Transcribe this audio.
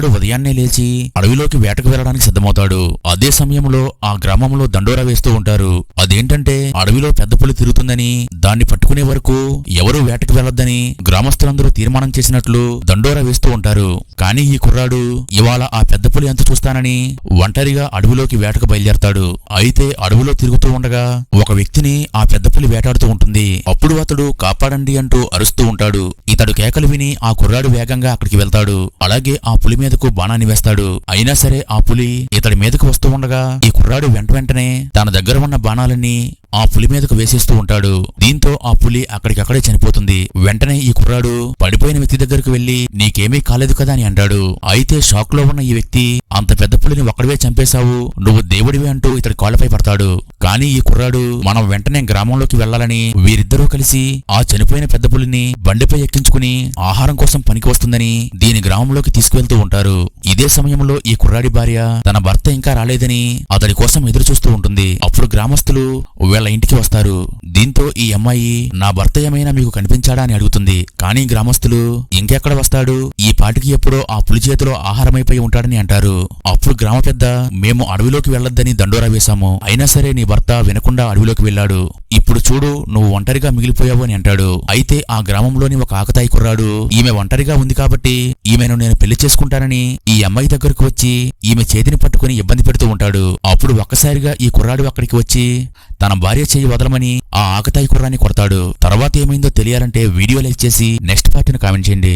కుర్రాడు ఉదయాన్నే లేచి అడవిలోకి వేటకు వెళ్లడానికి సిద్ధమవుతాడు. అదే సమయంలో ఆ గ్రామంలో దండోరా వేస్తూ ఉంటారు. అదేంటంటే అడవిలో పెద్ద పులి తిరుగుతుందని, దాన్ని పట్టుకునే వరకు ఎవరూ వేటకు వెళ్లొద్దని గ్రామస్తులందరూ తీర్మానం చేసినట్లు దండోరా వేస్తూ ఉంటారు. కానీ ఈ కుర్రాడు ఇవాళ ఆ పెద్ద పులి ఎంత చూస్తానని ఒంటరిగా అడవిలోకి వేటకు బయలుదేరతాడు. అయితే అడవిలో తిరుగుతూ ఉండగా ఒక వ్యక్తిని ఆ పెద్ద పులి వేటాడుతూ ఉంటుంది. అప్పుడు అతడు కాపాడండి అంటూ అరుస్తూ ఉంటాడు. ఇతడు కేకలు విని ఆ కుర్రాడు వేగంగా అక్కడికి వెళ్తాడు. అలాగే ఆ పులి మీదకు బాణాన్ని వేస్తాడు. అయినా సరే ఆ పులి ఇతడి మీదకు వస్తూ ఉండగా ఈ కుర్రాడు వెంటనే తన దగ్గర ఉన్న బాణాలన్నీ ఆ పులి మీదకు వేసేస్తూ ఉంటాడు. దీంతో ఆ పులి అక్కడికక్కడే చనిపోతుంది. వెంటనే ఈ కుర్రాడు పడిపోయిన వ్యక్తి దగ్గరకు వెళ్లి నీకేమీ కాలేదు కదా అని అంటాడు. అయితే షాక్ లో ఉన్న ఈ వ్యక్తి అంత పెద్ద పులిని ఒక్కడివే చంపేశావు, నువ్వు దేవుడివే అంటూ ఇతడి కాళ్లపై పడతాడు. కానీ ఈ కుర్రాడు మనం వెంటనే గ్రామంలోకి వెళ్లాలని వీరిద్దరూ కలిసి ఆ చనిపోయిన పెద్ద పులిని బండిపై ఎక్కించుకుని ఆహారం కోసం పనికి వస్తుందని దీని గ్రామంలోకి తీసుకువెళ్తూ ఉంటారు. ఇదే సమయంలో ఈ కుర్రాడి భార్య తన భర్త ఇంకా రాలేదని అతడి కోసం ఎదురు చూస్తూ ఉంటుంది. అప్పుడు గ్రామస్తులు వీళ్ళ ఇంటికి వస్తారు. దీంతో ఈ అమ్మాయి నా భర్త ఏమైనా మీకు కనిపించాడా అని అడుగుతుంది. కానీ గ్రామస్తులు ఇంకెక్కడ వస్తాడు, ఈ పాటికి ఎప్పుడో ఆ పులి చేతిలో ఆహారమైపోయి ఉంటాడని అంటారు. అప్పుడు గ్రామ పెద్ద మేము అడవిలోకి వెళ్లొద్దని దండోరా వేశాము, అయినా సరే నీ భర్త వినకుండా అడవిలోకి వెళ్ళాడు, ఇప్పుడు చూడు నువ్వు ఒంటరిగా మిగిలిపోయావు అని అంటాడు. అయితే ఆ గ్రామంలోని ఒక ఆకతాయి కుర్రాడు ఈమె ఒంటరిగా ఉంది కాబట్టి ఈమెను నేను పెళ్లి చేసుకుంటానని ఈ అమ్మాయి దగ్గరకు వచ్చి ఈమె చేతిని పట్టుకుని ఇబ్బంది పెడుతూ ఉంటాడు. అప్పుడు ఒక్కసారిగా ఈ కుర్రాడు అక్కడికి వచ్చి తన భార్య చేయి వదలమని ఆ ఆకతాయి కుర్రాన్ని కొడతాడు. తర్వాత ఏమైందో తెలియాలంటే వీడియో లైక్ చేసి నెక్స్ట్ పార్టీని కామెంట్ చేయండి.